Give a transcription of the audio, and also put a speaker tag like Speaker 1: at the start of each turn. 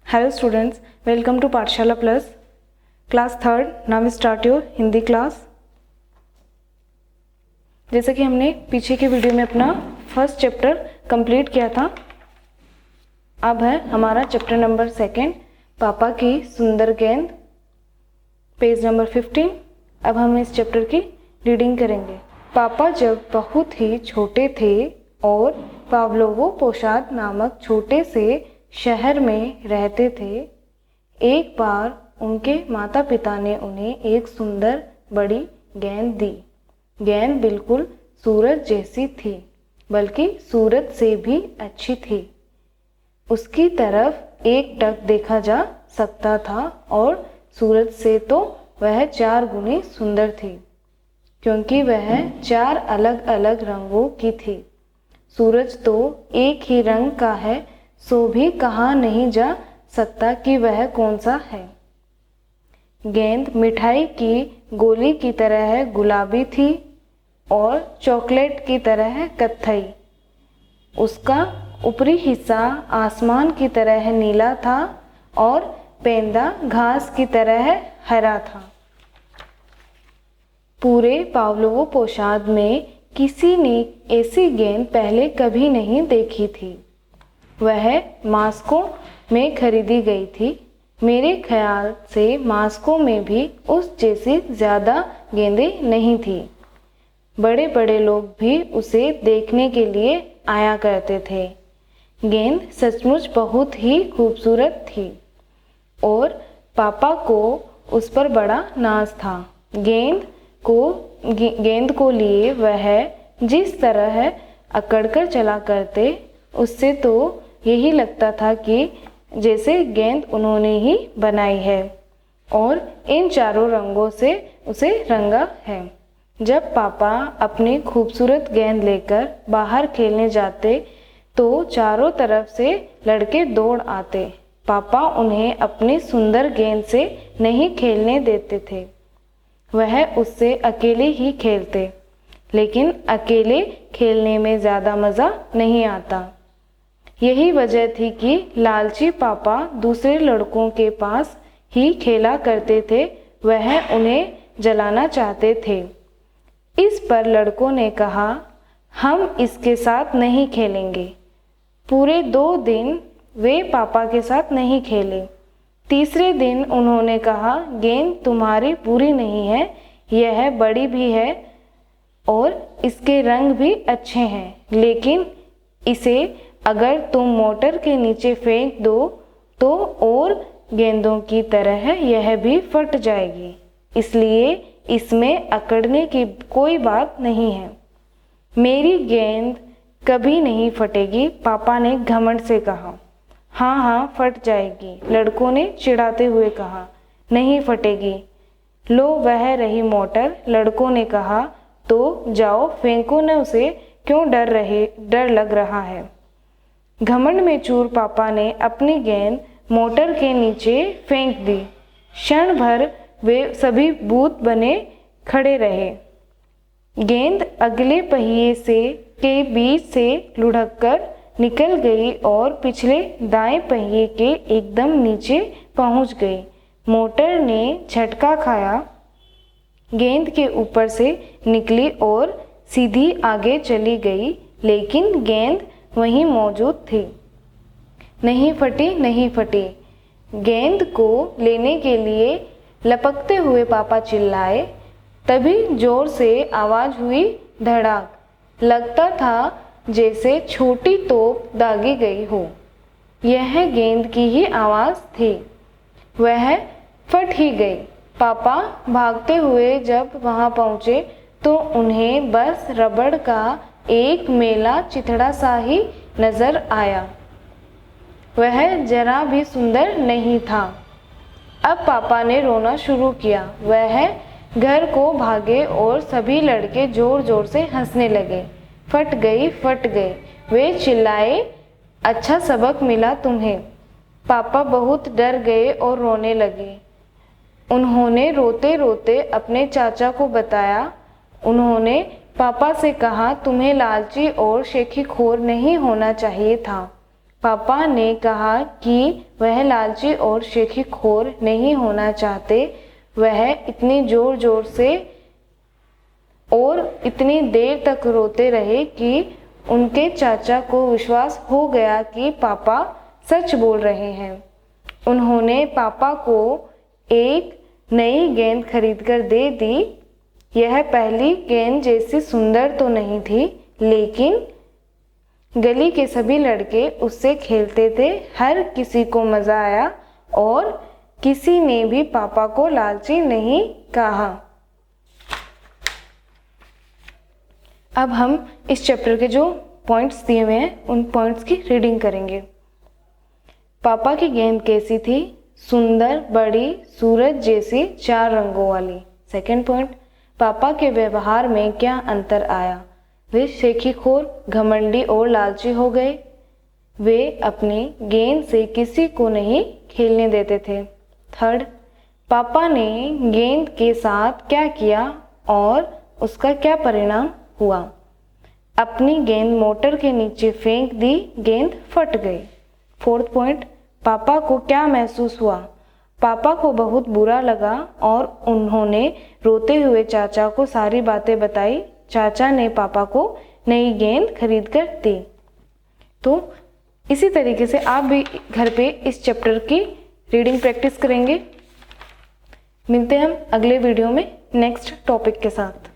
Speaker 1: Hello students, welcome to Pathshala Plus, class 3rd. Now we start your Hindi class. जैसे कि हमने पीछे के वीडियो में अपना फर्स्ट चैप्टर कंप्लीट किया था, अब है हमारा चैप्टर नंबर 2, पापा की सुंदर गेंद, पेज नंबर 15। अब हम इस चैप्टर की रीडिंग करेंगे। पापा जब बहुत ही छोटे थे और पावलोवो पोशाद नामक छोटे से शहर में रहते थे, एक बार उनके माता पिता ने उन्हें एक सुंदर बड़ी गेंद दी। गेंद बिल्कुल सूरज जैसी थी, बल्कि सूरज से भी अच्छी थी। उसकी तरफ एक टक देखा जा सकता था और सूरज से तो वह 4 गुनी सुंदर थी, क्योंकि वह 4 अलग अलग रंगों की थी। सूरज तो एक ही रंग का है, सो भी कहा नहीं जा सकता कि वह कौन सा है। गेंद मिठाई की गोली की तरह गुलाबी थी और चॉकलेट की तरह कत्थई। उसका ऊपरी हिस्सा आसमान की तरह नीला था और पेंदा घास की तरह हरा था। पूरे पावलोवो पोशाद में किसी ने ऐसी गेंद पहले कभी नहीं देखी थी। वह मास्को में खरीदी गई थी। मेरे ख्याल से मास्को में भी उस जैसी ज़्यादा गेंदें नहीं थी। बड़े बड़े लोग भी उसे देखने के लिए आया करते थे। गेंद सचमुच बहुत ही खूबसूरत थी और पापा को उस पर बड़ा नाज था। गेंद को लिए वह जिस तरह अकड़कर चला करते, उससे तो यही लगता था कि जैसे गेंद उन्होंने ही बनाई है और इन 4 रंगों से उसे रंगा है। जब पापा अपनी खूबसूरत गेंद लेकर बाहर खेलने जाते तो चारों तरफ से लड़के दौड़ आते। पापा उन्हें अपनी सुंदर गेंद से नहीं खेलने देते थे। वह उससे अकेले ही खेलते, लेकिन अकेले खेलने में ज़्यादा मज़ा नहीं आता। यही वजह थी कि लालची पापा दूसरे लड़कों के पास ही खेला करते थे। वह उन्हें जलाना चाहते थे। इस पर लड़कों ने कहा, हम इसके साथ नहीं खेलेंगे। पूरे 2 दिन वे पापा के साथ नहीं खेले। तीसरे दिन उन्होंने कहा, गेंद तुम्हारी बुरी नहीं है, यह बड़ी भी है और इसके रंग भी अच्छे हैं, लेकिन इसे अगर तुम मोटर के नीचे फेंक दो तो और गेंदों की तरह यह भी फट जाएगी, इसलिए इसमें अकड़ने की कोई बात नहीं है। मेरी गेंद कभी नहीं फटेगी, पापा ने घमंड से कहा। हाँ फट जाएगी, लड़कों ने चिढ़ाते हुए कहा। नहीं फटेगी। लो वह रही मोटर, लड़कों ने कहा। तो जाओ फेंको न उसे, क्यों डर लग रहा है। घमंड में चूर पापा ने अपनी गेंद मोटर के नीचे फेंक दी। क्षण भर वे सभी भूत बने खड़े रहे। गेंद अगले पहिए के बीच से लुढ़ककर निकल गई और पिछले दाएं पहिए के एकदम नीचे पहुंच गई। मोटर ने झटका खाया, गेंद के ऊपर से निकली और सीधी आगे चली गई, लेकिन गेंद वहीं मौजूद थी। नहीं फटी। गेंद को लेने के लिए लपकते हुए पापा चिल्लाए। तभी जोर से आवाज हुई, धड़ाक। लगता था जैसे छोटी तोप दागी गई हो। यह गेंद की ही आवाज थी। वह फट ही गई। पापा भागते हुए जब वहां पहुंचे तो उन्हें बस रबड़ का एक मेला चिथड़ा सा ही नजर आया। वह जरा भी सुंदर नहीं था। अब पापा ने रोना शुरू किया। वह घर को भागे और सभी लड़के जोर जोर से हंसने लगे। फट गई। वे चिल्लाए, अच्छा सबक मिला तुम्हें। पापा बहुत डर गए और रोने लगे। उन्होंने रोते रोते अपने चाचा को बताया। उन्होंने पापा से कहा, तुम्हें लालची और शेखीखोर नहीं होना चाहिए था। पापा ने कहा कि वह लालची और शेखीखोर नहीं होना चाहते। वह इतनी जोर जोर से और इतनी देर तक रोते रहे कि उनके चाचा को विश्वास हो गया कि पापा सच बोल रहे हैं। उन्होंने पापा को एक नई गेंद खरीदकर दे दी। यह पहली गेंद जैसी सुंदर तो नहीं थी, लेकिन गली के सभी लड़के उससे खेलते थे। हर किसी को मज़ा आया और किसी ने भी पापा को लालची नहीं कहा। अब हम इस चैप्टर के जो पॉइंट्स दिए हुए हैं उन पॉइंट्स की रीडिंग करेंगे। पापा की गेंद कैसी थी? सुंदर, बड़ी, सूरज जैसी 4 रंगों वाली। सेकंड पॉइंट, पापा के व्यवहार में क्या अंतर आया? वे शेखीखोर, घमंडी और लालची हो गए। वे अपनी गेंद से किसी को नहीं खेलने देते थे। थर्ड, पापा ने गेंद के साथ क्या किया और उसका क्या परिणाम हुआ? अपनी गेंद मोटर के नीचे फेंक दी, गेंद फट गई। फोर्थ पॉइंट, पापा को क्या महसूस हुआ? पापा को बहुत बुरा लगा और उन्होंने रोते हुए चाचा को सारी बातें बताई। चाचा ने पापा को नई गेंद खरीद कर दी। तो इसी तरीके से आप भी घर पे इस चैप्टर की रीडिंग प्रैक्टिस करेंगे। मिलते हैं हम अगले वीडियो में नेक्स्ट टॉपिक के साथ।